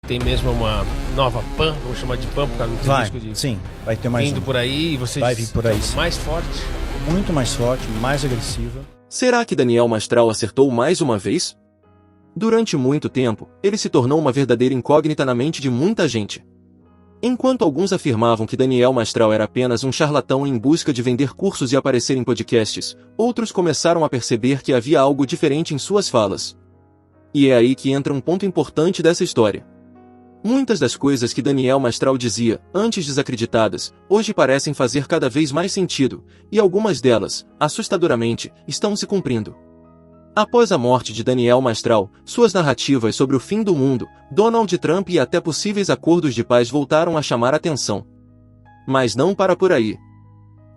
tem mesmo uma nova PAN, vamos chamar de PAN, porque não tem risco de... Sim, vai ter mais vindo por aí, e vocês vai vir por aí, mais forte? Muito mais forte, mais agressiva. Será que Daniel Mastral acertou mais uma vez? Durante muito tempo, ele se tornou uma verdadeira incógnita na mente de muita gente. Enquanto alguns afirmavam que Daniel Mastral era apenas um charlatão em busca de vender cursos e aparecer em podcasts, outros começaram a perceber que havia algo diferente em suas falas. E é aí que entra um ponto importante dessa história. Muitas das coisas que Daniel Mastral dizia, antes desacreditadas, hoje parecem fazer cada vez mais sentido, e algumas delas, assustadoramente, estão se cumprindo. Após a morte de Daniel Mastral, suas narrativas sobre o fim do mundo, Donald Trump e até possíveis acordos de paz voltaram a chamar atenção. Mas não para por aí.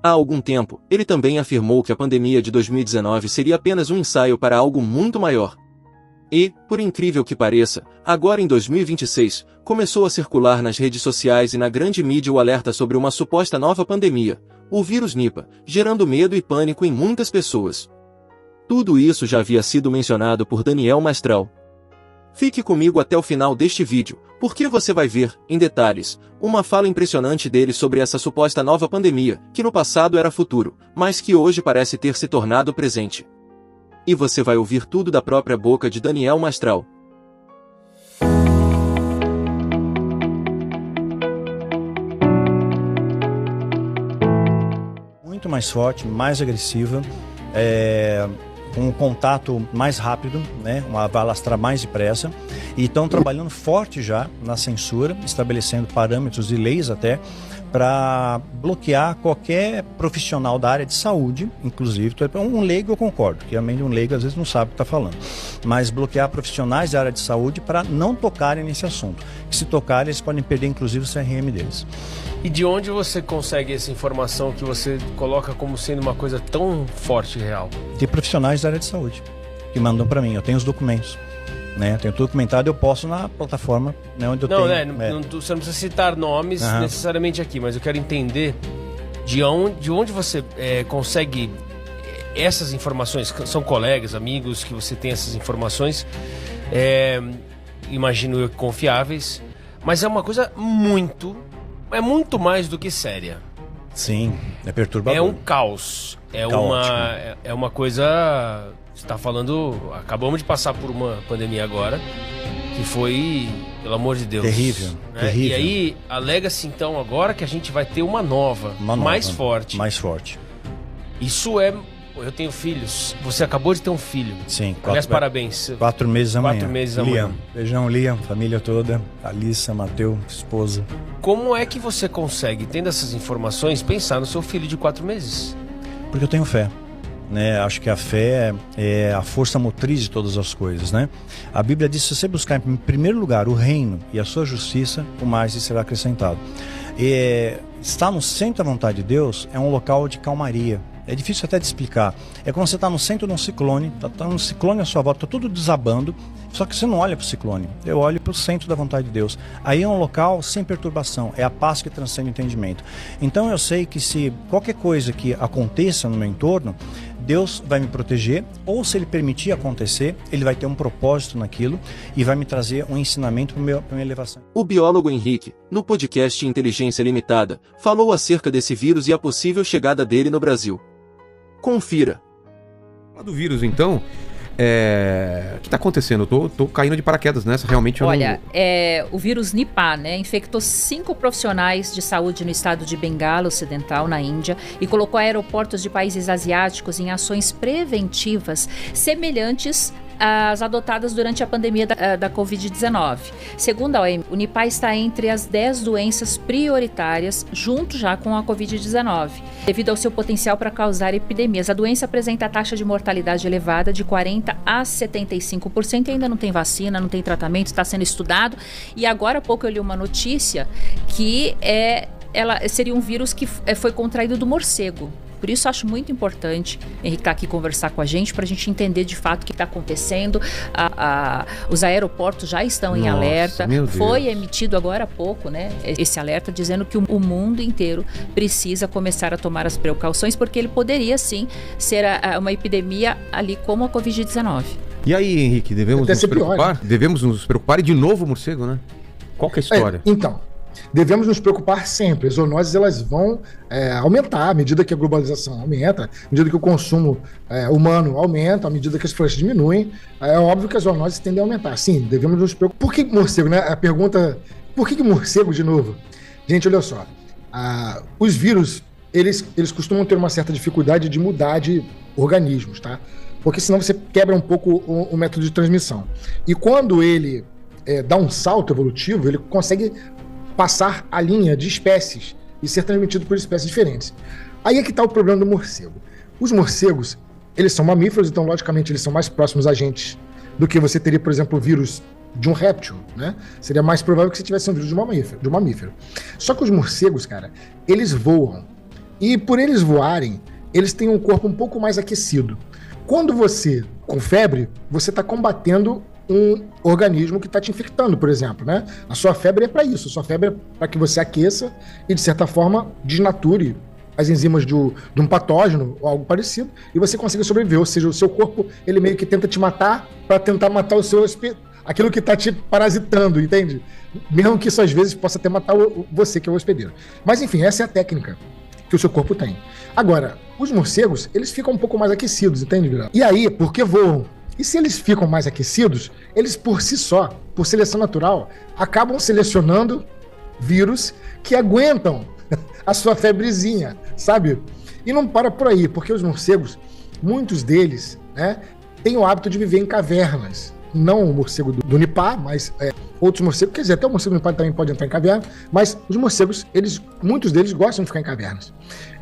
Há algum tempo, ele também afirmou que a pandemia de 2019 seria apenas um ensaio para algo muito maior. E, por incrível que pareça, agora em 2026, começou a circular nas redes sociais e na grande mídia o alerta sobre uma suposta nova pandemia, o vírus Nipah, gerando medo e pânico em muitas pessoas. Tudo isso já havia sido mencionado por Daniel Mastral. Fique comigo até o final deste vídeo, porque você vai ver, em detalhes, uma fala impressionante dele sobre essa suposta nova pandemia, que no passado era futuro, mas que hoje parece ter se tornado presente. E você vai ouvir tudo da própria boca de Daniel Mastral. Muito mais forte, mais agressiva, com um contato mais rápido, né? Vai alastrar mais depressa. E estão trabalhando forte já na censura, estabelecendo parâmetros e leis até, para bloquear qualquer profissional da área de saúde, inclusive. Um leigo eu concordo, que realmente um leigo às vezes não sabe o que está falando, mas bloquear profissionais da área de saúde para não tocarem nesse assunto. Que se tocarem, eles podem perder inclusive o CRM deles. E de onde você consegue essa informação que você coloca como sendo uma coisa tão forte e real? Tem profissionais da área de saúde que mandam para mim, eu tenho os documentos. Né? Tenho tudo documentado, eu posto na plataforma, né, onde eu tenho. Você não precisa citar nomes necessariamente aqui, mas eu quero entender de onde você consegue essas informações. São colegas, amigos que você tem essas informações, imagino eu, confiáveis, mas é uma coisa muito mais do que séria. Sim, é perturbador. É um caos, é uma coisa... Você está falando, acabamos de passar por uma pandemia agora, que foi, pelo amor de Deus, terrível, né? terrível. E aí, alega-se então agora que a gente vai ter uma nova, mais forte. Mais forte. Isso eu tenho filhos, você acabou de ter um filho. Sim. Aliás, parabéns. 4 meses amanhã. 4 meses amanhã. Liam. Beijão, Liam, família toda, Alissa, Mateu, esposa. Como é que você consegue, tendo essas informações, pensar no seu filho de 4 meses? Porque eu tenho fé. Né, acho que a fé é a força motriz de todas as coisas, né? A Bíblia diz: se você buscar em primeiro lugar o reino e a sua justiça, o mais lhe será acrescentado. Estar no centro da vontade de Deus é um local de calmaria. É difícil até de explicar. É como você está no centro de um ciclone, está um ciclone à sua volta, está tudo desabando, só que você não olha para o ciclone, eu olho para o centro da vontade de Deus. Aí é um local sem perturbação, é a paz que transcende o entendimento. Então eu sei que se qualquer coisa que aconteça no meu entorno, Deus vai me proteger, ou se Ele permitir acontecer, Ele vai ter um propósito naquilo e vai me trazer um ensinamento para a minha elevação. O biólogo Henrique, no podcast Inteligência Limitada, falou acerca desse vírus e a possível chegada dele no Brasil. Confira. Do vírus, então, o que está acontecendo? Eu tô caindo de paraquedas nessa, realmente. Olha, o vírus Nipah, né, infectou 5 profissionais de saúde no estado de Bengala Ocidental, na Índia, e colocou aeroportos de países asiáticos em ações preventivas semelhantes às adotadas durante a pandemia da Covid-19. Segundo a OMS, o Nipah está entre as 10 doenças prioritárias, junto já com a Covid-19, devido ao seu potencial para causar epidemias. A doença apresenta a taxa de mortalidade elevada de 40% a 75%, ainda não tem vacina, não tem tratamento, está sendo estudado. E agora há pouco eu li uma notícia que ela seria um vírus que foi contraído do morcego. Por isso acho muito importante Henrique estar aqui conversar com a gente, para a gente entender de fato o que está acontecendo. Os aeroportos já estão em alerta. Foi emitido agora há pouco, né, esse alerta dizendo que o mundo inteiro precisa começar a tomar as precauções, porque ele poderia sim ser uma epidemia ali como a Covid-19. E aí, Henrique, devemos nos preocupar? Devemos nos preocupar, e de novo o morcego, né? Qual que é a história? Então, devemos nos preocupar sempre. As zoonoses elas vão aumentar à medida que a globalização aumenta, à medida que o consumo humano aumenta, à medida que as florestas diminuem. É óbvio que as zoonoses tendem a aumentar. Sim, devemos nos preocupar. Por que morcego, né? A pergunta, por que morcego de novo? Gente, olha só. Os vírus, eles costumam ter uma certa dificuldade de mudar de organismos, tá? Porque senão você quebra um pouco o método de transmissão. E quando ele dá um salto evolutivo, ele consegue passar a linha de espécies e ser transmitido por espécies diferentes. Aí é que está o problema do morcego. Os morcegos, eles são mamíferos, então logicamente eles são mais próximos a gente do que você teria, por exemplo, o vírus de um réptil, né? Seria mais provável que você tivesse um vírus de um mamífero. Só que os morcegos, cara, eles voam. E por eles voarem, eles têm um corpo um pouco mais aquecido. Quando você, com febre, você está combatendo um organismo que está te infectando, por exemplo, né? A sua febre é para isso, a sua febre é para que você aqueça e, de certa forma, desnature as enzimas de um patógeno ou algo parecido e você consiga sobreviver. Ou seja, o seu corpo, ele meio que tenta te matar para tentar matar o seu aquilo que está te parasitando, entende? Mesmo que isso às vezes possa até matar você, que é o hospedeiro. Mas enfim, essa é a técnica que o seu corpo tem. Agora, os morcegos, eles ficam um pouco mais aquecidos, entende, Guilherme? E aí, porque voam? E se eles ficam mais aquecidos, eles por si só, por seleção natural, acabam selecionando vírus que aguentam a sua febrezinha, sabe? E não para por aí, porque os morcegos, muitos deles, né, têm o hábito de viver em cavernas. Não o morcego do Nipah, mas outros morcegos, quer dizer, até o morcego do Nipah também pode entrar em caverna, mas os morcegos, muitos deles gostam de ficar em cavernas.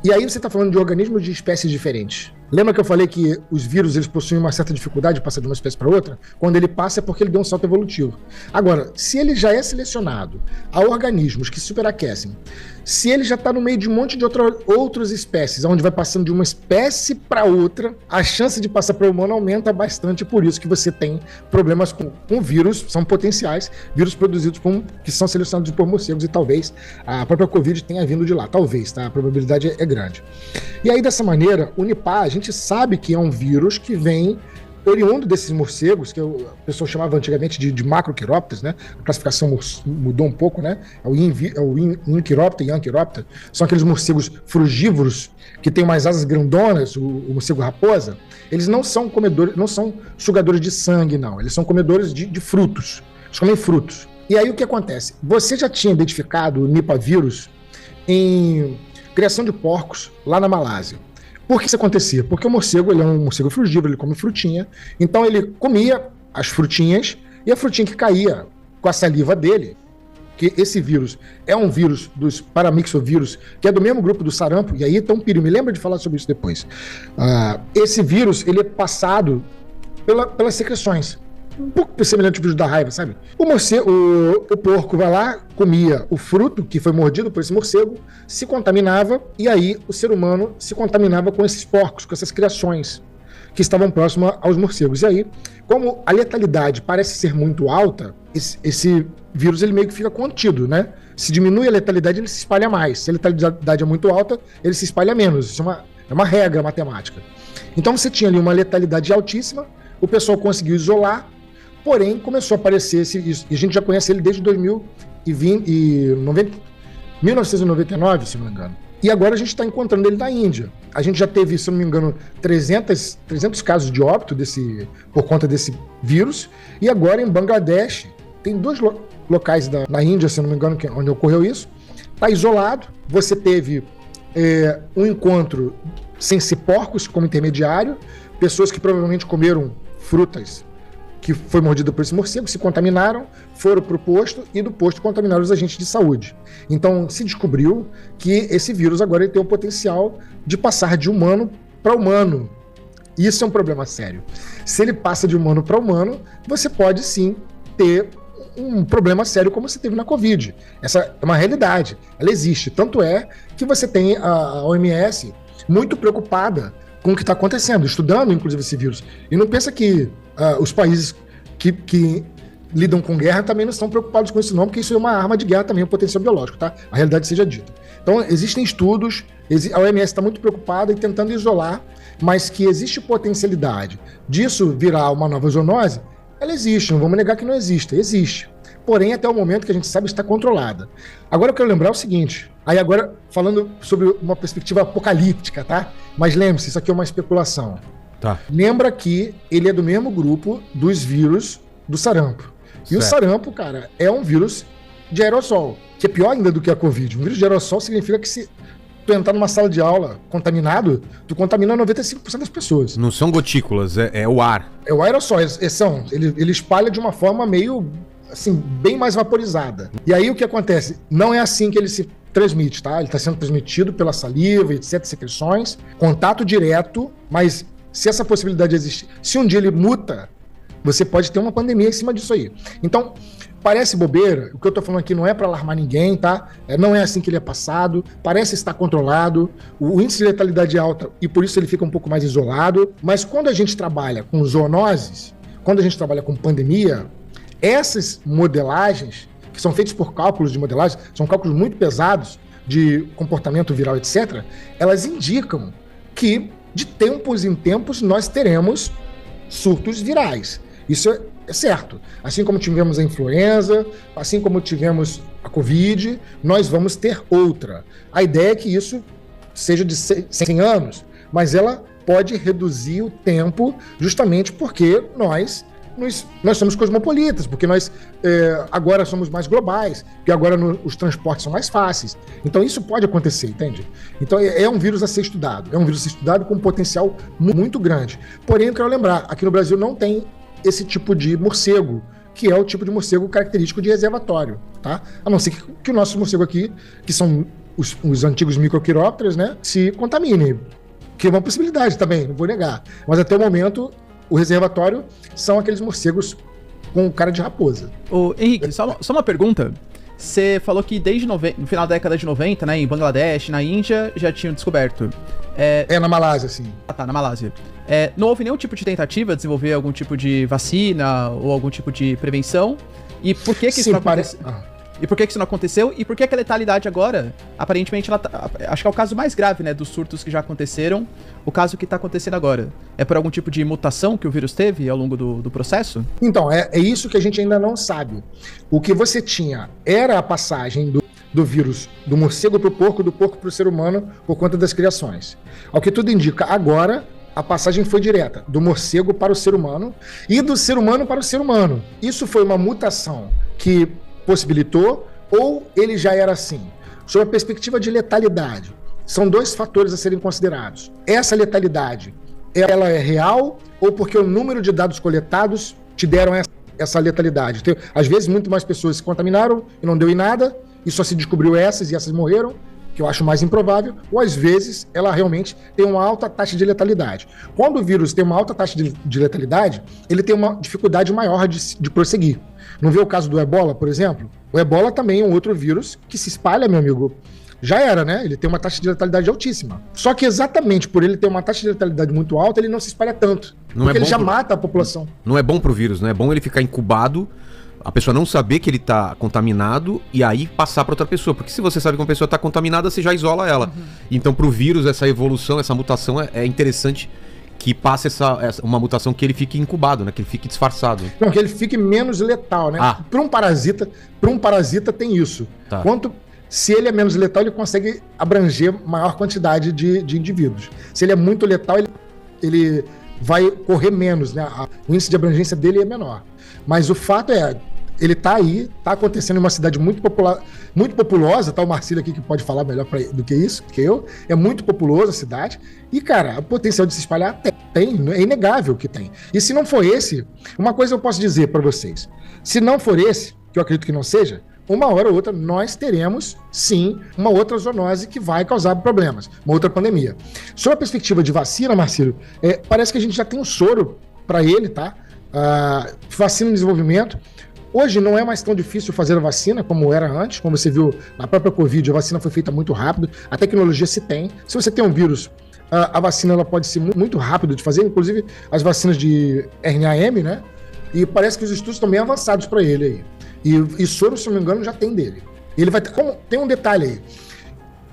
E aí você está falando de organismos de espécies diferentes. Lembra que eu falei que os vírus eles possuem uma certa dificuldade de passar de uma espécie para outra? Quando ele passa é porque ele deu um salto evolutivo. Agora, se ele já é selecionado a organismos que superaquecem, se ele já está no meio de um monte de outras espécies, onde vai passando de uma espécie para outra, a chance de passar para o humano aumenta bastante, por isso que você tem problemas com vírus, são potenciais, vírus produzidos que são selecionados por morcegos e talvez a própria Covid tenha vindo de lá, talvez, tá? A probabilidade é grande. E aí, dessa maneira, o Nipah, a gente sabe que é um vírus que vem oriundo desses morcegos, que o pessoal chamava antigamente de macroquirópteros, né? A classificação mudou um pouco, né? É o Inquiróptero e Anquiróptero. São aqueles morcegos frugívoros que têm umas asas grandonas, o morcego raposa. Eles não são comedores, não são sugadores de sangue, não. Eles são comedores de frutos. Eles comem frutos. E aí o que acontece? Você já tinha identificado o Nipah vírus em criação de porcos lá na Malásia. Por que isso acontecia? Porque o morcego, ele é um morcego frugívoro, ele come frutinha, então ele comia as frutinhas e a frutinha que caía com a saliva dele, que esse vírus é um vírus dos paramixovírus, que é do mesmo grupo do sarampo, e aí tem um perigo, me lembra de falar sobre isso depois. Esse vírus, ele é passado pelas secreções. Um pouco semelhante ao vírus da raiva, sabe? O porco vai lá, comia o fruto que foi mordido por esse morcego, se contaminava, e aí o ser humano se contaminava com esses porcos, com essas criações que estavam próximas aos morcegos. E aí, como a letalidade parece ser muito alta, esse vírus ele meio que fica contido, né? Se diminui a letalidade, ele se espalha mais. Se a letalidade é muito alta, ele se espalha menos. Isso é uma regra matemática. Então você tinha ali uma letalidade altíssima, o pessoal conseguiu isolar, porém, começou a aparecer isso, e a gente já conhece ele desde 1999, se não me engano. E agora a gente está encontrando ele na Índia. A gente já teve, se não me engano, 300 casos de óbito por conta desse vírus, e agora em Bangladesh, tem 2 locais na Índia, se não me engano, onde ocorreu isso, está isolado. Você teve um encontro sem ser porcos como intermediário, pessoas que provavelmente comeram frutas que foi mordida por esse morcego, se contaminaram, foram para o posto e do posto contaminaram os agentes de saúde. Então se descobriu que esse vírus agora ele tem o potencial de passar de humano para humano. Isso é um problema sério. Se ele passa de humano para humano, você pode sim ter um problema sério como você teve na Covid. Essa é uma realidade, ela existe. Tanto é que você tem a OMS muito preocupada com o que está acontecendo, estudando inclusive esse vírus. E não pensa que os países que lidam com guerra também não estão preocupados com isso não, porque isso é uma arma de guerra também, um potencial biológico, tá? A realidade seja dita. Então, existem estudos, a OMS está muito preocupada e tentando isolar, mas que existe potencialidade disso virar uma nova zoonose, ela existe, não vamos negar que não existe, existe. porém até o momento que a gente sabe está controlada. Agora eu quero lembrar o seguinte, aí agora falando sobre uma perspectiva apocalíptica, tá? Mas lembre-se, isso aqui é uma especulação. Tá. Lembra que ele é do mesmo grupo dos vírus do sarampo. E o sarampo, cara, é um vírus de aerossol, que é pior ainda do que a Covid. Um vírus de aerossol significa que se tu entrar numa sala de aula contaminado, tu contamina 95% das pessoas. Não são gotículas, é o ar. É o aerossol, ele espalha de uma forma meio, assim, bem mais vaporizada. E aí o que acontece? Não é assim que ele se transmite, tá? Ele está sendo transmitido pela saliva, etc, secreções, contato direto, mas se essa possibilidade existe, se um dia ele muta, você pode ter uma pandemia em cima disso aí. Então, parece bobeira, o que eu tô falando aqui não é para alarmar ninguém, tá? Não é assim que ele é passado, parece estar controlado, o índice de letalidade é alto e por isso ele fica um pouco mais isolado, mas quando a gente trabalha com zoonoses, quando a gente trabalha com pandemia, essas modelagens, que são feitas por cálculos de modelagem, são cálculos muito pesados de comportamento viral, etc., elas indicam que de tempos em tempos nós teremos surtos virais. Isso é certo. Assim como tivemos a influenza, assim como tivemos a Covid, nós vamos ter outra. A ideia é que isso seja de 100 anos, mas ela pode reduzir o tempo justamente porque nós somos cosmopolitas, porque nós agora somos mais globais, porque agora os transportes são mais fáceis. Então isso pode acontecer, entende? Então é um vírus a ser estudado. É um vírus a ser estudado com um potencial muito grande. Porém, eu quero lembrar, aqui no Brasil não tem esse tipo de morcego, que é o tipo de morcego característico de reservatório, tá? A não ser que o nosso morcego aqui, que são os antigos microquirópteros, né, se contamine. Que é uma possibilidade também, não vou negar. Mas até o momento, o reservatório são aqueles morcegos com cara de raposa. Ô, Henrique, só uma pergunta. Você falou que desde no final da década de 90, né, em Bangladesh, na Índia, já tinham descoberto. Na Malásia, sim. Ah, tá, na Malásia. Não houve nenhum tipo de tentativa de desenvolver algum tipo de vacina ou algum tipo de prevenção? E por que isso não aconteceu? E por que isso não aconteceu? E por que a letalidade agora, aparentemente, acho que é o caso mais grave, né, dos surtos que já aconteceram, o caso que está acontecendo agora. É por algum tipo de mutação que o vírus teve ao longo do processo? Então, é isso que a gente ainda não sabe. O que você tinha era a passagem do vírus do morcego para o porco, do porco para o ser humano, por conta das criações. Ao que tudo indica, agora a passagem foi direta, do morcego para o ser humano e do ser humano para o ser humano. Isso foi uma mutação que possibilitou ou ele já era assim? Sob a perspectiva de letalidade, são dois fatores a serem considerados. Essa letalidade, ela é real ou porque o número de dados coletados te deram essa letalidade? Então, às vezes, muito mais pessoas se contaminaram e não deu em nada, e só se descobriu essas e essas morreram, que eu acho mais improvável, ou às vezes ela realmente tem uma alta taxa de letalidade. Quando o vírus tem uma alta taxa de letalidade, ele tem uma dificuldade maior de prosseguir. Não vê o caso do Ebola, por exemplo? O Ebola também é um outro vírus que se espalha, meu amigo. Já era, né? Ele tem uma taxa de letalidade altíssima. Só que exatamente por ele ter uma taxa de letalidade muito alta, ele não se espalha tanto. Porque ele já mata a população. Não é bom pro vírus, né? É bom ele ficar incubado, a pessoa não saber que ele tá contaminado e aí passar para outra pessoa. Porque se você sabe que uma pessoa tá contaminada, você já isola ela. Uhum. Então, pro vírus, essa evolução, essa mutação é interessante que passe uma mutação que ele fique incubado, né? Que ele fique disfarçado. Não, que ele fique menos letal, né? Para um parasita tem isso. Tá. Se ele é menos letal, ele consegue abranger maior quantidade de indivíduos. Se ele é muito letal, ele vai correr menos, né? O índice de abrangência dele é menor. Mas o fato é, ele tá aí, tá acontecendo em uma cidade muito populosa, tá o Marcílio aqui que pode falar melhor do que isso, que eu. É muito populosa a cidade. E, cara, o potencial de se espalhar tem, é inegável que tem. E se não for esse, uma coisa eu posso dizer para vocês. Se não for esse, que eu acredito que não seja, uma hora ou outra nós teremos, sim, uma outra zoonose que vai causar problemas, uma outra pandemia. Sob a perspectiva de vacina, Marcílio, parece que a gente já tem um soro para ele, tá? Vacina em desenvolvimento. Hoje não é mais tão difícil fazer a vacina como era antes, como você viu na própria Covid, a vacina foi feita muito rápido, a tecnologia se tem. Se você tem um vírus, a vacina ela pode ser muito rápido de fazer, inclusive as vacinas de RNA-M, né? E parece que os estudos estão bem avançados para ele aí. E soro, se não me engano, já tem dele. Ele vai ter, tem um detalhe aí.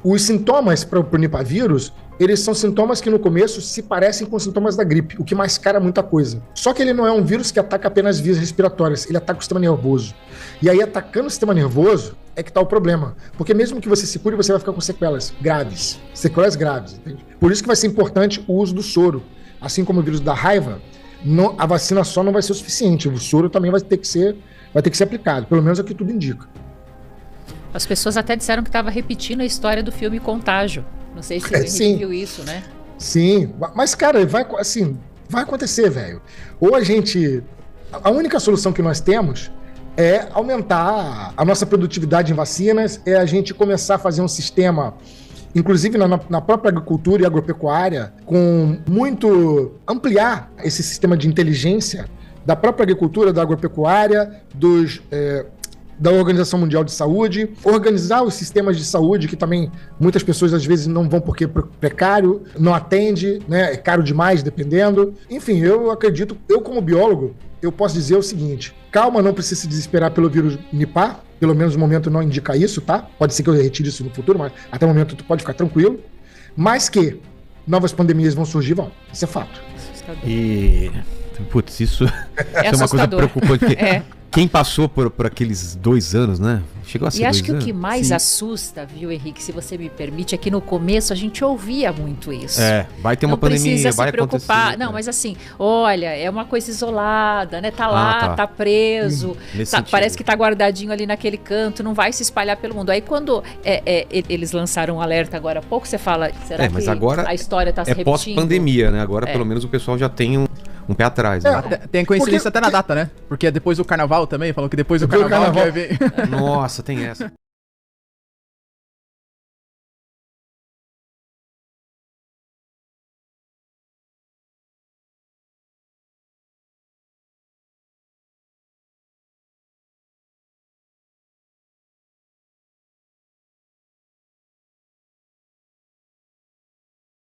Os sintomas para o nipavírus eles são sintomas que no começo se parecem com sintomas da gripe, o que mascara muita coisa. Só que ele não é um vírus que ataca apenas vias respiratórias, ele ataca o sistema nervoso. E aí, atacando o sistema nervoso, é que tá o problema. Porque mesmo que você se cure, você vai ficar com sequelas graves. Sequelas graves, entende? Por isso que vai ser importante o uso do soro. Assim como o vírus da raiva, a vacina só não vai ser o suficiente. O soro também vai ter que ser aplicado. Pelo menos é o que tudo indica. As pessoas até disseram que estava repetindo a história do filme Contágio. Não sei se você viu isso, né? Sim, mas cara, vai acontecer, velho. Ou a única solução que nós temos é aumentar a nossa produtividade em vacinas, é a gente começar a fazer um sistema, inclusive na própria agricultura e agropecuária, ampliar esse sistema de inteligência da própria agricultura, da agropecuária, da Organização Mundial de Saúde, organizar os sistemas de saúde, que também muitas pessoas às vezes não vão porque é precário, não atende, né, é caro demais, dependendo. Enfim, eu acredito, eu como biólogo, eu posso dizer o seguinte: calma, não precisa se desesperar pelo vírus Nipah, pelo menos no momento não indica isso, tá? Pode ser que eu retire isso no futuro, mas até o momento tu pode ficar tranquilo. Mas que novas pandemias vão surgir, isso é fato. E... Putz, isso é uma coisa preocupante. Quem passou por aqueles 2 anos, né? Chegou a ser 2 anos. E acho que o que mais assusta, viu, Henrique, se você me permite, é que no começo a gente ouvia muito isso. Vai ter uma pandemia, vai acontecer. Não precisa se preocupar. Não, mas assim, olha, é uma coisa isolada, né? Tá lá, tá preso, parece que tá guardadinho ali naquele canto, não vai se espalhar pelo mundo. Aí quando eles lançaram um alerta agora há pouco, você fala, será mas que agora a história tá se repetindo? É pós-pandemia, né? Agora pelo menos o pessoal já tem um pé atrás, né? Tem coincidência até na data, né? Porque é depois do carnaval também, falou que depois do carnaval vai vir. Nossa, tem essa.